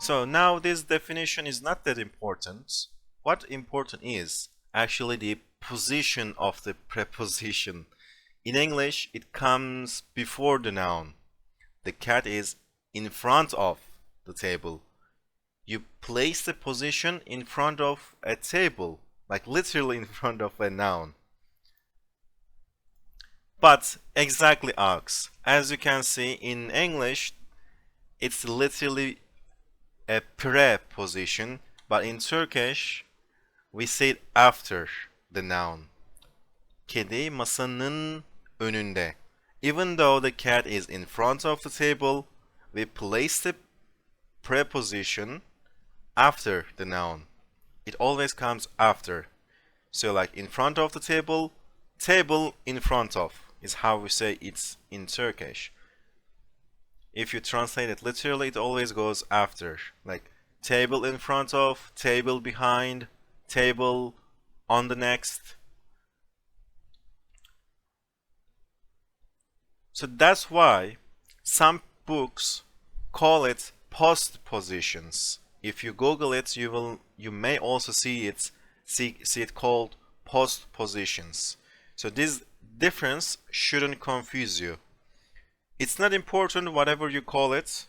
So now this definition is not that important. What important is actually the position of the preposition. In English, it comes before the noun. The cat is in front of the table. You place the position in front of a table, like literally in front of a noun. But exactly aux. As you can see in English, it's literally a preposition, but in Turkish, we say it after the noun. Kedi masanın önünde. Even though the cat is in front of the table, we place the preposition after the noun. It always comes after. So like in front of the table, table in front of is how we say it's in Turkish. If you translate it literally, it always goes after. Like table in front of, table behind, table on the next. So that's why some books call it postpositions. If you Google it, you may also see it called postpositions. So this difference shouldn't confuse you. It's not important whatever you call it,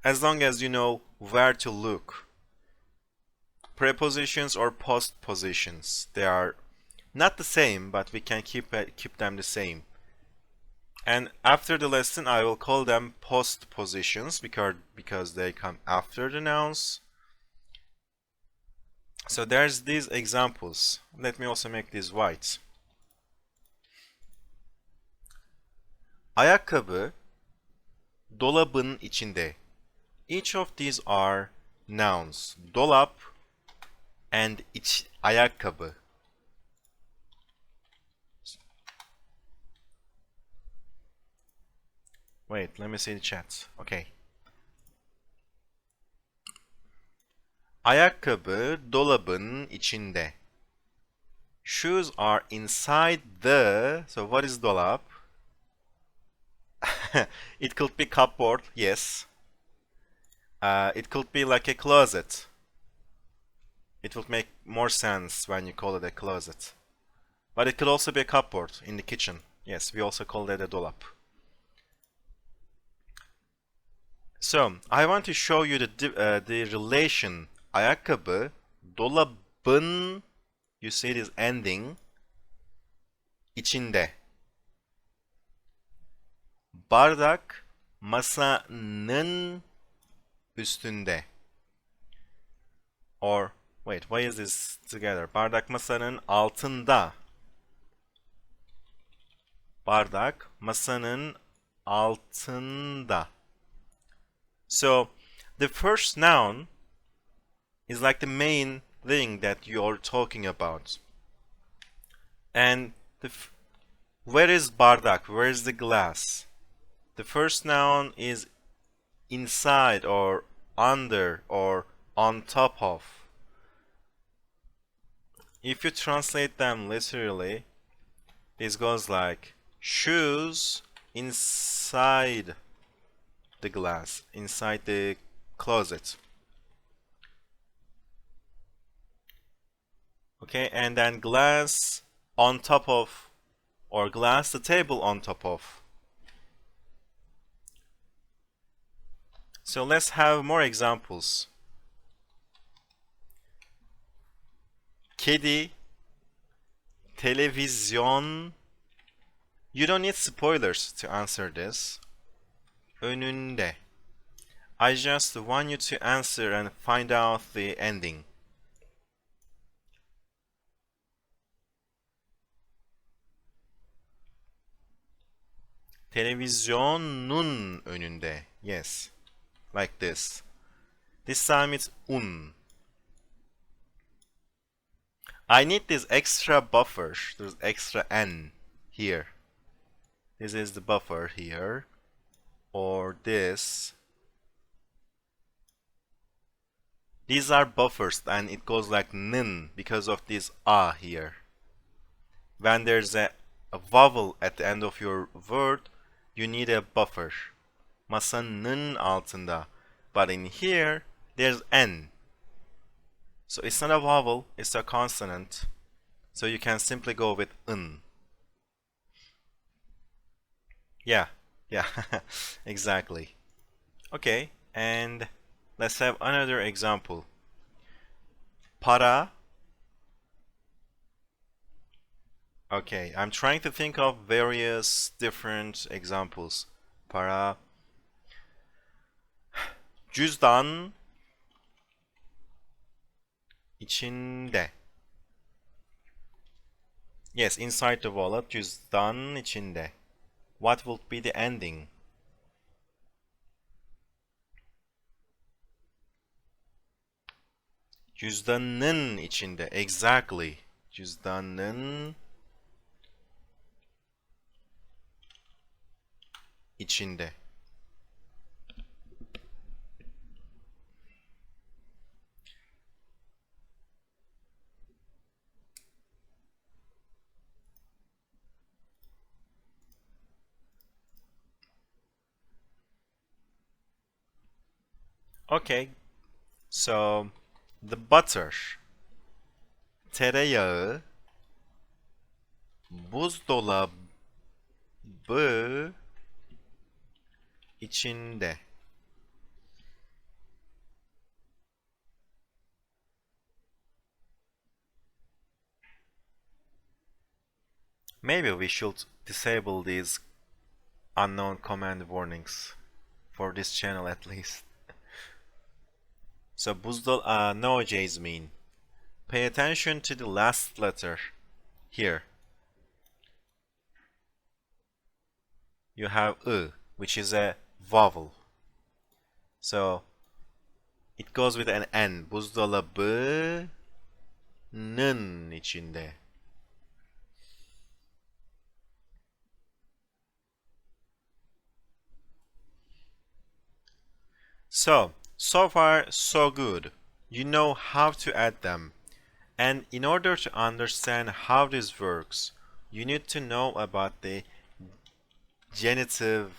as long as you know where to look. Prepositions or postpositions, they are not the same, but we can keep them the same. And after the lesson, I will call them postpositions because they come after the nouns. So there's these examples. Let me also make this white. Ayakkabı dolabın içinde. Each of these are nouns. Dolap and ayakkabı. Wait, let me see the chat. Okay. Ayakkabı dolabın içinde. Shoes are inside the... So what is dolap? It could be cupboard, yes. It could be like a closet. It would make more sense when you call it a closet. But it could also be a cupboard in the kitchen. Yes, we also call that a dolap. So, I want to show you the relation. Ayakkabı, dolabın, you see it is ending, içinde. Bardak, masanın üstünde. Or, wait, why is this together? Bardak masanın altında. Bardak masanın altında. So, the first noun is like the main thing that you're talking about. And where is bardak? Where is the glass? The first noun is inside or under or on top of. If you translate them literally, this goes like shoes inside the glass, inside the closet. Okay, and then glass on top of, or glass the table on top of. So let's have more examples. Kedi, televizyon. You don't need spoilers to answer this. Önünde. I just want you to answer and find out the ending. Televizyonun önünde. Yes. Like this. This time it's un. I need this extra buffer. There's extra n here. This is the buffer here. Or this. These are buffers and it goes like nin because of this a here. When there's a vowel at the end of your word, you need a buffer. Masanın altında. But in here, there's N. So it's not a vowel, it's a consonant. So you can simply go with N. Yeah, yeah, exactly. Okay, and let's have another example. Para. Okay, I'm trying to think of various different examples. Para. Cüzdan içinde. Yes, inside the wallet, cüzdan içinde. What would be the ending? Cüzdanın içinde. Exactly. Cüzdanın içinde. Okay, so the butter, tereyağı, buzdolabı içinde. Maybe we should disable these unknown command warnings for this channel at least. So no Jasmine. Pay attention to the last letter here. You have which is a vowel. So it goes with an N. Buzdolabının içinde. So far, so good. You know how to add them. And in order to understand how this works, you need to know about the genitive,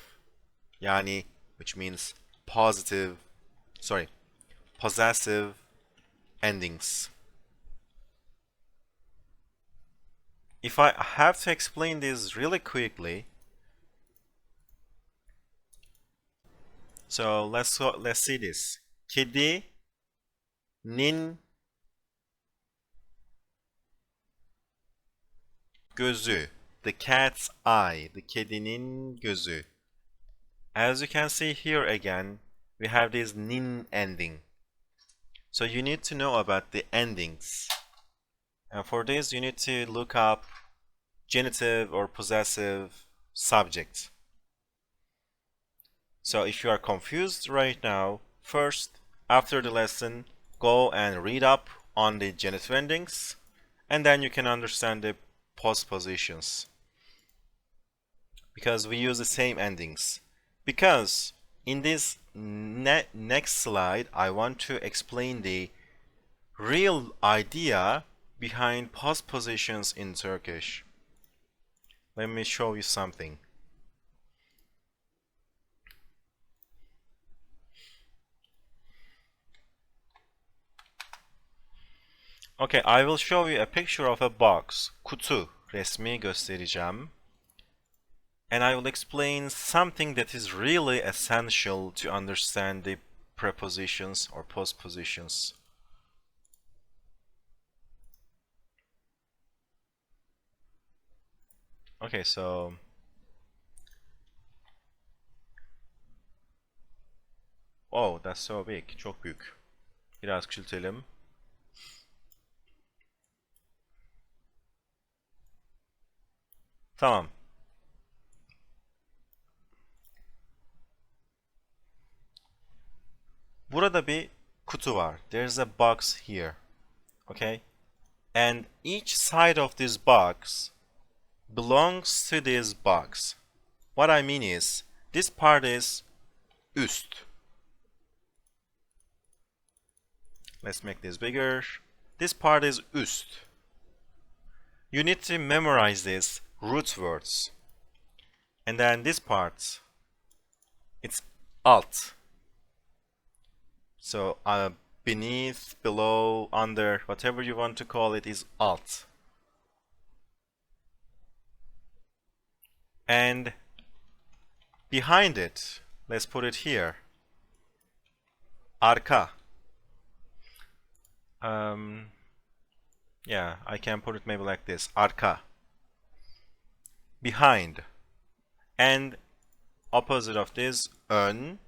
yani, which means possessive endings. If I have to explain this really quickly, so let's see this. Kedinin gözü. The cat's eye. The kedinin gözü. As you can see here again, we have this nin ending. So you need to know about the endings. And for this, you need to look up genitive or possessive subject. So if you are confused right now, first, after the lesson, go and read up on the genitive endings, and then you can understand the postpositions. Because we use the same endings. Because in this next slide, I want to explain the real idea behind postpositions in Turkish. Let me show you something. Okay, I will show you a picture of a box. Kutu resmi göstereceğim. And I will explain something that is really essential to understand the prepositions or postpositions. Okay, so oh, that's so big. Çok büyük. Biraz küçültelim. Tamam. Burada bir kutu var. There's a box here. Okay? And each side of this box belongs to this box. What I mean is, this part is üst. Let's make this bigger. This part is üst. You need to memorize these root words. And then this part, it's alt. So beneath, below, under, whatever you want to call it is alt. And behind it, let's put it here. Arka. Yeah, I can put it maybe like this. Arka. Behind. And opposite of this, ön.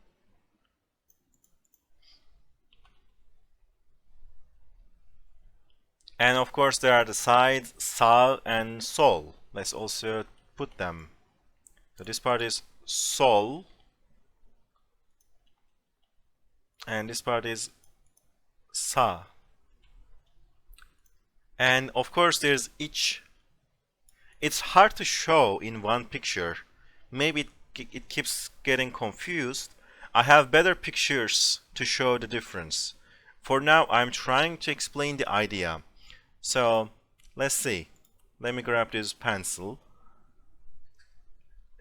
And of course there are the sides, sağ and sol. Let's also put them. So this part is sol. And this part is sağ. And of course there's iç. It's hard to show in one picture. Maybe it keeps getting confused. I have better pictures to show the difference. For now, I'm trying to explain the idea. So, let's see. Let me grab this pencil.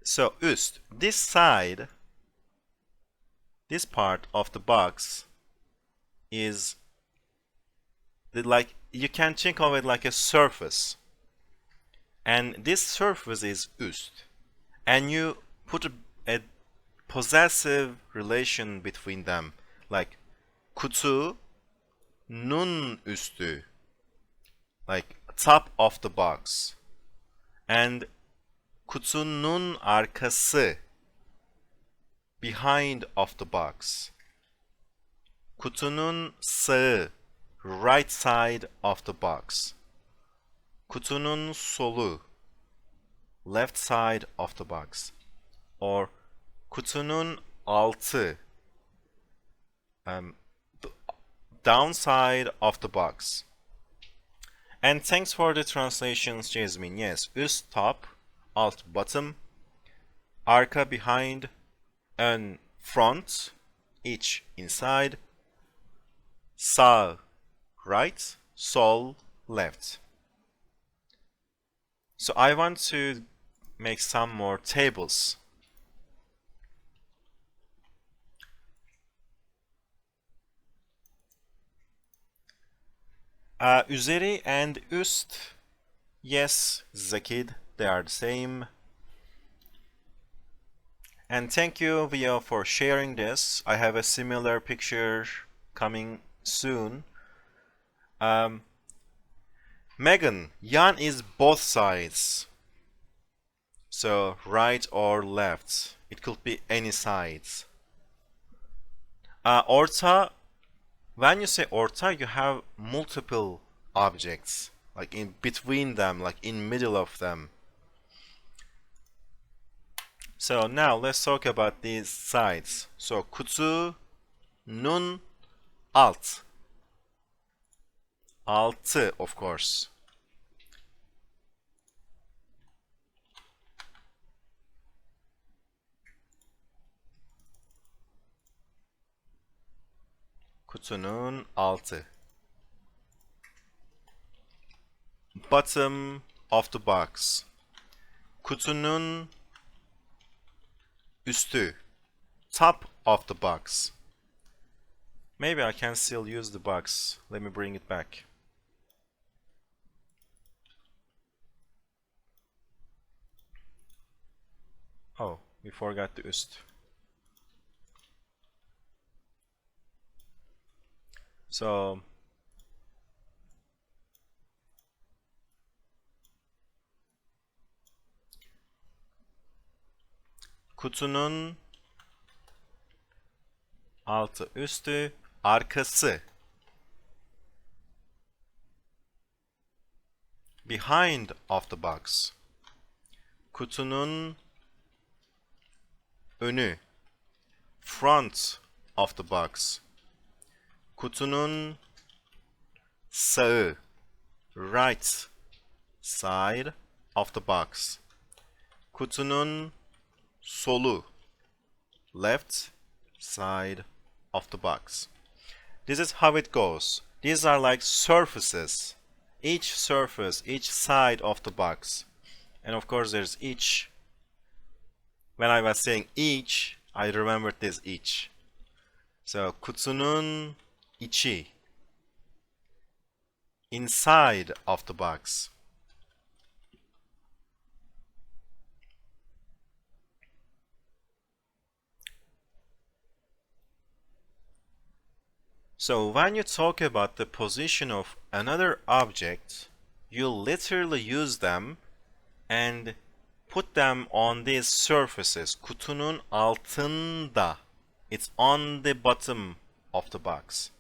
So, üst, this side, this part of the box is like, you can think of it like a surface. And this surface is üst. And you put a possessive relation between them. Like kutu nun üstü. Like top of the box. And kutunun arkası. Behind of the box. Kutunun sağı. Right side of the box. Kutunun solu. Left side of the box. Or kutunun altı. Downside of the box. And thanks for the translations, Jasmine. Yes, üst top, alt bottom, arka behind, ön front, iç inside, sağ right, sol left. So I want to make some more tables. Üzeri and üst, yes, Zakid, they are the same. And thank you, Vio, for sharing this. I have a similar picture coming soon. Megan, yan is both sides. So right or left. It could be any sides. Orta, when you say orta, you have multiple objects, like in between them, like in middle of them. So now let's talk about these sides. So kutu, nun, alt. Altı, of course. Kutunun altı. Bottom of the box. Kutunun üstü. Top of the box. Maybe I can still use the box. Let me bring it back. Oh, we forgot the üst. So kutunun altı üstü arkası. Behind of the box. Kutunun önü. Front of the box. Kutunun sağı. Right side of the box. Kutunun solu. Left side of the box. This is how it goes. These are like surfaces. Each surface, each side of the box. And of course there's each. When I was saying each, I remembered this each. So kutunun içi, inside of the box. So when you talk about the position of another object, you literally use them and put them on these surfaces. Kutunun altında. It's on the bottom of the box.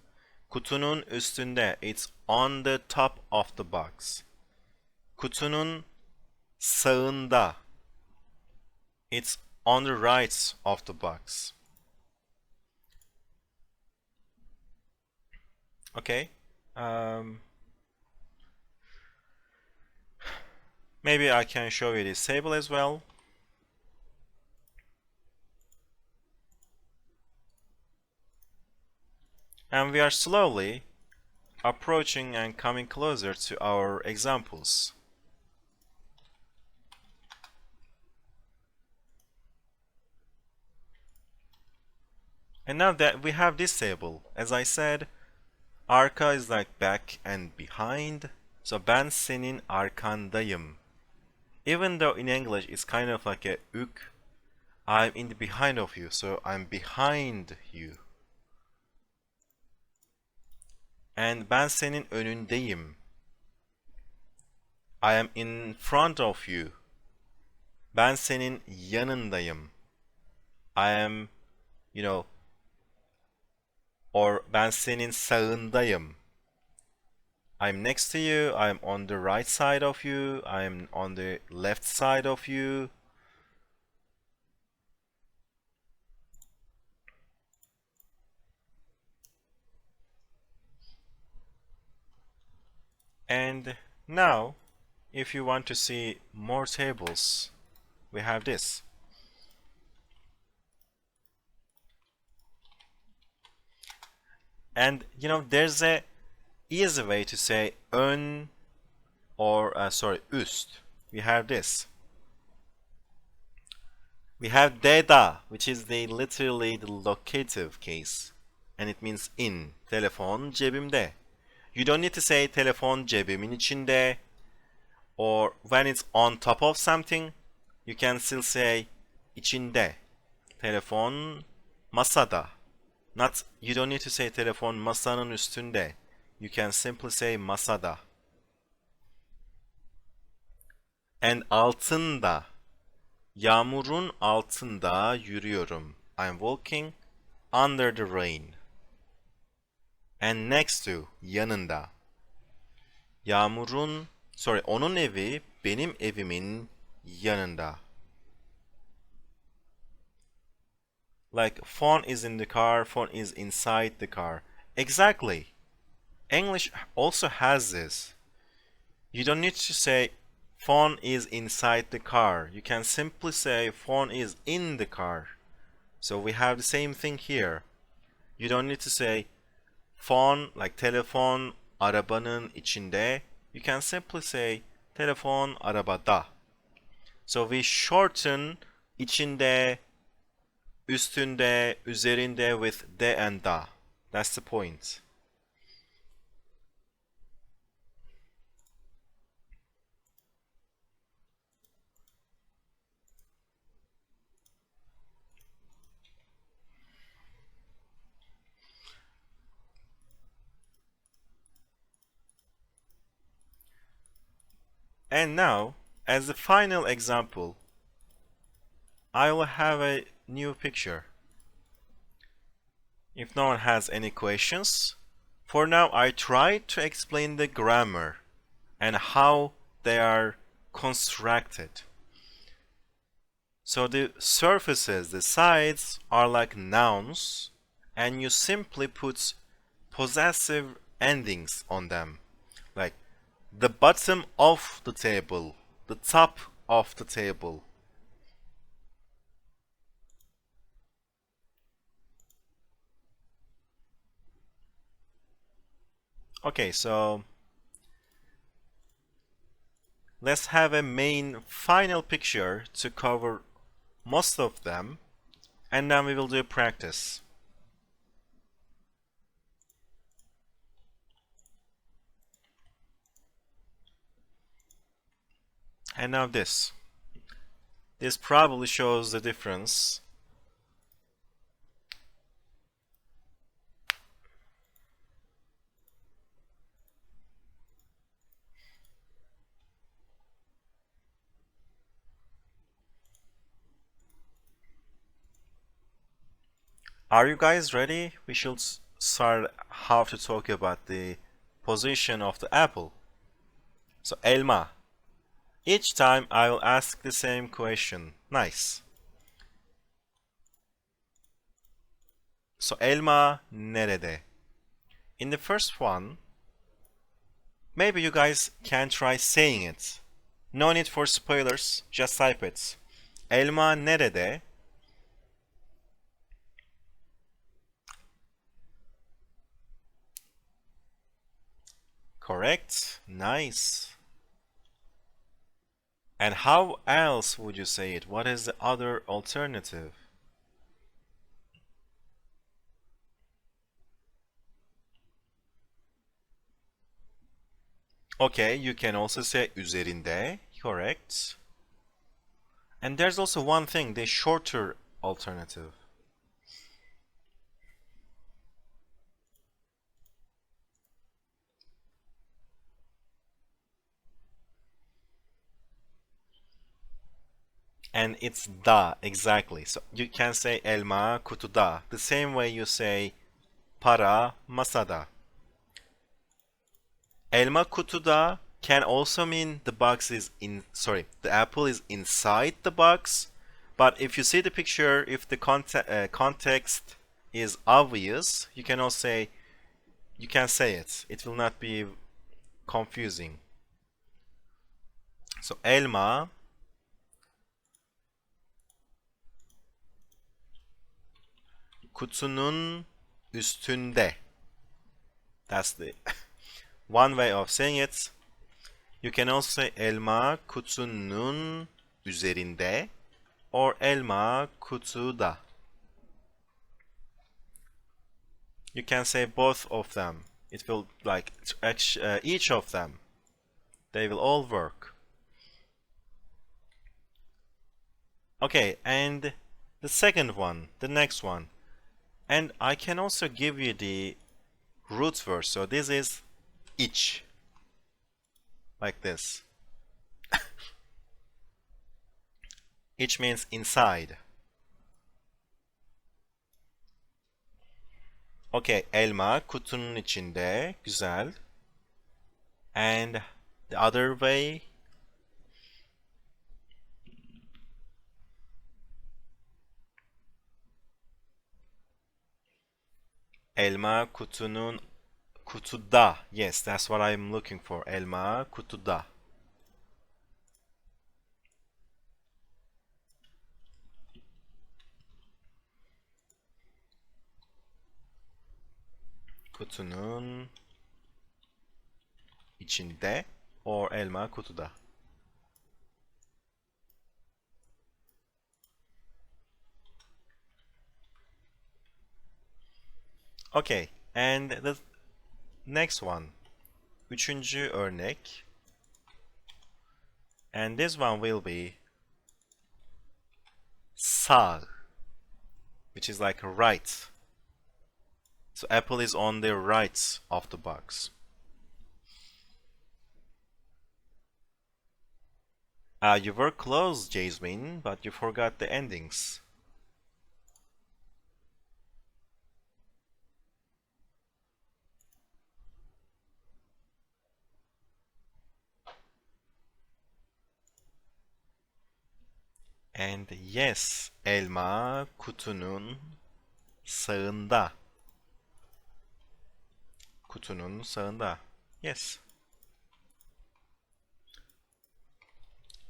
Kutunun üstünde. It's on the top of the box. Kutunun sağında. It's on the right of the box. Okay. Maybe I can show you this table as well. And we are slowly approaching and coming closer to our examples. And now that we have this table, as I said, arka is like back and behind. So ben senin arkandayım. Even though in English it's kind of like a ük, I'm in the behind of you, so I'm behind you. And ben senin önündeyim. I am in front of you. Ben senin yanındayım. I am, or ben senin sağındayım. I'm next to you, I'm on the right side of you, I'm on the left side of you. And now, if you want to see more tables, we have this. And there's a easy way to say ön or üst. We have this. We have deda, which is literally the locative case, and it means in. Telefon cebimde. You don't need to say telefon cebimin içinde, or when it's on top of something, you can still say içinde. Telefon masada. You don't need to say telefon masanın üstünde. You can simply say masada. And altında. Yağmurun altında yürüyorum. I'm walking under the rain. And next to, yanında. Onun evi benim evimin yanında. Like phone is in the car, phone is inside the car. Exactly. English also has this. You don't need to say phone is inside the car. You can simply say phone is in the car. So we have the same thing here. You don't need to say phone like telefon arabanın içinde. You can simply say telefon arabada. So we shorten içinde, üstünde, üzerinde with de and da. That's the point. And now, as the final example, I will have a new picture. If no one has any questions, for now I tried to explain the grammar and how they are constructed. So the surfaces, the sides, are like nouns, and you simply put possessive endings on them, like the bottom of the table, the top of the table. Okay, so let's have a main final picture to cover most of them, and then we will do practice. And now this. This probably shows the difference. Are you guys ready? We should start how to talk about the position of the apple. So elma. Each time I will ask the same question. Nice. So elma nerede? In the first one, maybe you guys can try saying it. No need for spoilers, just type it. Elma nerede? Correct. Nice. And how else would you say it? What is the other alternative? Okay, you can also say üzerinde. Correct. And there's also one thing, the shorter alternative. And it's da, exactly. So you can say elma kutuda, the same way you say para masada. Elma kutuda can also mean the box is the apple is inside the box. But if you see the picture, if the context is obvious, you can say it. It will not be confusing. So elma kutunun üstünde. That's the one way of saying it. You can also say elma kutunun üzerinde or elma kutuda. You can say both of them. It will each of them. They will all work. Okay, and the second one, the next one. And I can also give you the root word. So this is iç. Like this. İç means inside. Okay, elma kutunun içinde. Güzel. And the other way. Elma kutuda. Yes, that's what I'm looking for. Elma kutuda. Kutunun içinde or elma kutuda. Okay, and the next one. Üçüncü örnek. And this one will be sağ, which is like right. So apple is on the right of the box. You were close, Jasmine, but you forgot the endings. And yes, elma kutunun sağında. Kutunun sağında. Yes.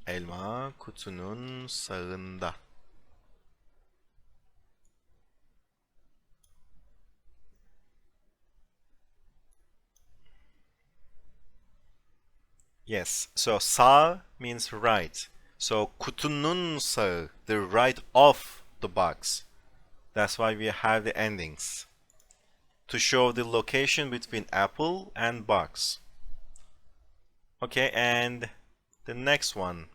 Elma kutunun sağında. Yes, so sağ means right. So kutunun sağı, the right of the box. That's why we have the endings. To show the location between apple and box. Okay, and the next one.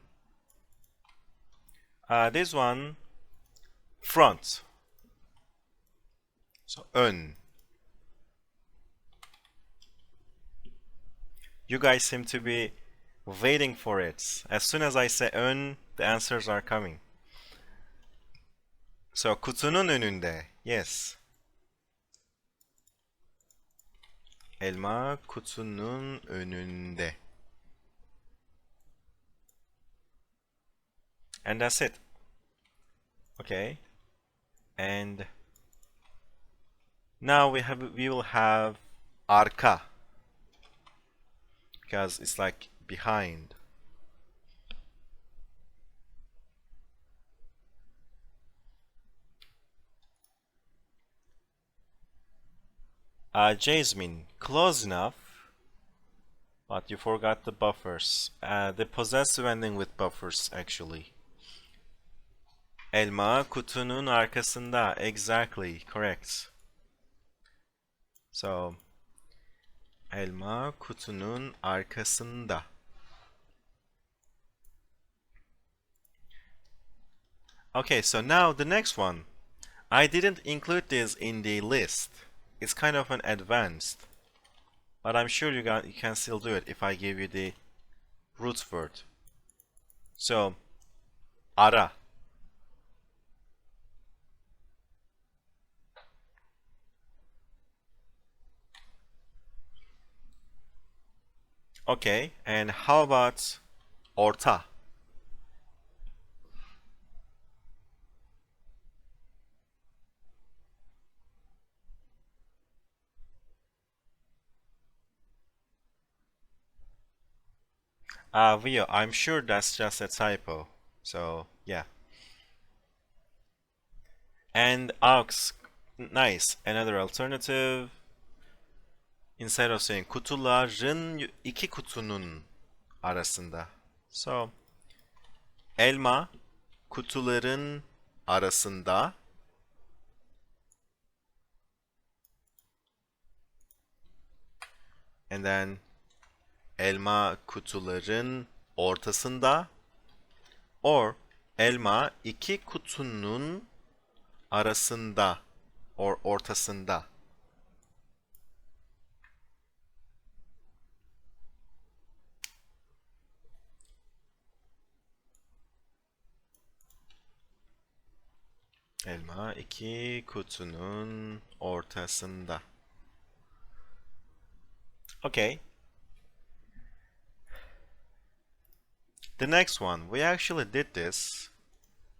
This one, front. So ön. You guys seem to be waiting for it. As soon as I say ön, the answers are coming. So kutunun önünde. Yes. Elma kutunun önünde. And that's it. Okay. And now we will have arka, because it's like behind. Jasmine, close enough, but you forgot the buffers. The possessive ending with buffers actually. Elma kutunun arkasında. Exactly, correct. So, elma kutunun arkasında. Okay, so now the next one. I didn't include this in the list. It's kind of an advanced, but I'm sure you can still do it if I give you the root word. So, ara. Okay, and how about orta? Vio, I'm sure that's just a typo. So, yeah. And aux, nice. Another alternative. Instead of saying kutuların iki kutunun arasında. So, elma kutuların arasında. And then elma kutuların ortasında. Or elma iki kutunun arasında or ortasında. Elma iki kutunun ortasında. Okay. The next one, we actually did this,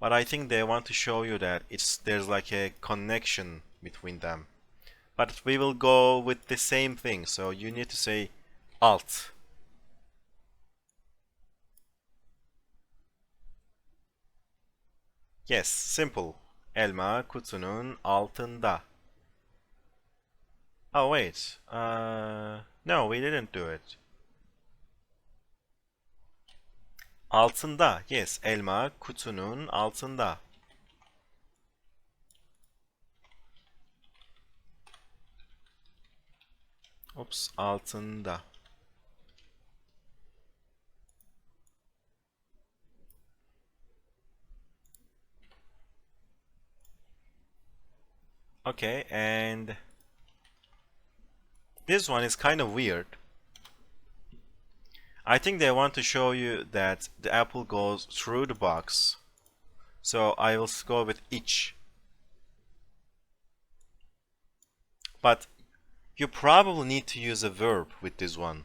but I think they want to show you that there's like a connection between them. But we will go with the same thing, so you need to say alt. Yes, simple. Elma kutunun altında. Oh wait, no, we didn't do it. Altında, yes, elma kutunun altında. Oops, altında. Okay, and this one is kind of weird. I think they want to show you that the apple goes through the box. So I will go with each. But you probably need to use a verb with this one.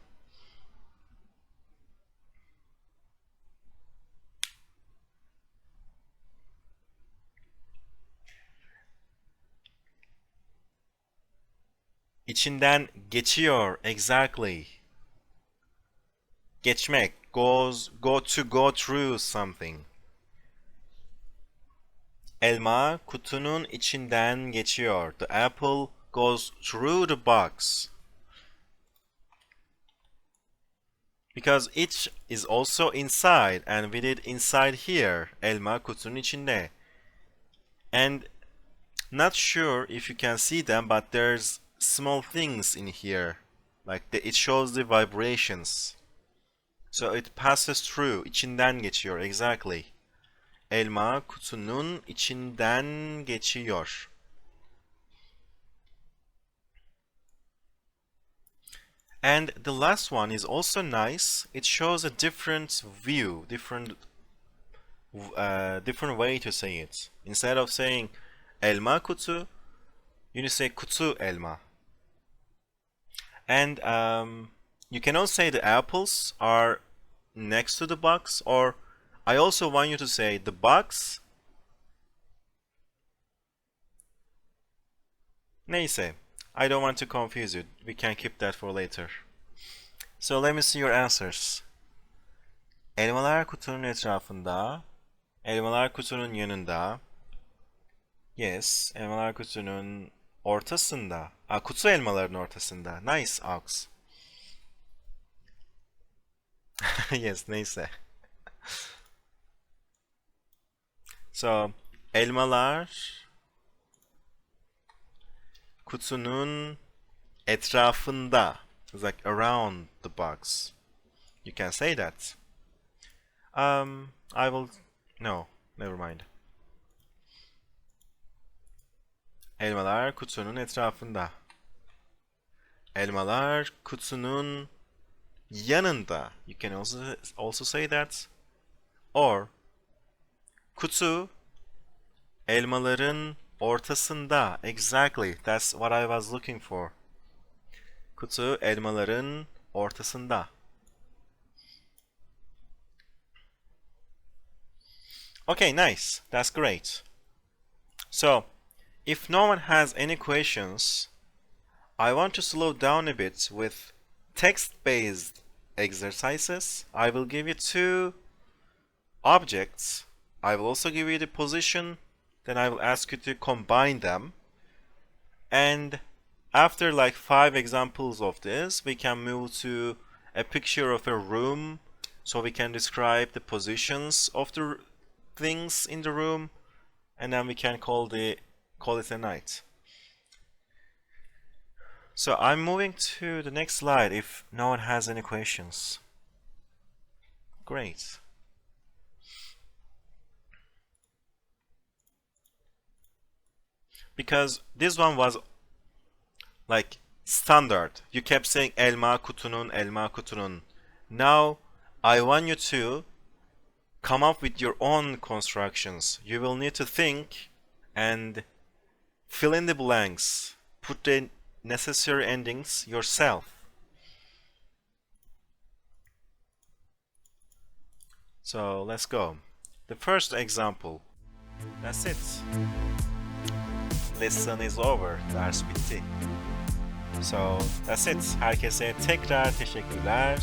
İçinden geçiyor, exactly. Geçmek, go through something. Elma kutunun içinden geçiyor. The apple goes through the box. Because each is also inside, and we did inside here. Elma kutunun içinde. And not sure if you can see them, but there's small things in here. Like it shows the vibrations. So it passes through. İçinden geçiyor, exactly. Elma kutunun içinden geçiyor. And the last one is also nice. It shows a different view, different way to say it. Instead of saying elma kutu, you need to say kutu elma. And you can also say the apples are next to the box, or I also want you to say the box. Neyse, I don't want to confuse you. We can keep that for later. So let me see your answers. Elmalar kutunun etrafında, elmalar kutunun yanında. Yes, elmalar kutunun ortasında. Kutu elmaların ortasında. Nice, Ox. Yes, neyse. So, elmalar kutunun etrafında. It's like around the box. You can say that. I will... No, never mind. Elmalar kutunun etrafında. Elmalar kutunun yanında. You can also say that. Or kutu elmaların ortasında. Exactly. That's what I was looking for. Kutu elmaların ortasında. Okay, nice. That's great. So, if no one has any questions, I want to slow down a bit with text-based exercises. I will give you two objects. I will also give you the position. Then I will ask you to combine them. And after like 5 examples of this, we can move to a picture of a room, so we can describe the positions of the things in the room, and then we can call it a night. So I'm moving to the next slide if no one has any questions. Great. Because this one was like standard. You kept saying elma kutunun, elma kutunun. Now I want you to come up with your own constructions. You will need to think and fill in the blanks. Put the necessary endings yourself. So let's go. The first example. That's it. Lesson is over. Ders bitti. So that's it. Herkese tekrar teşekkürler.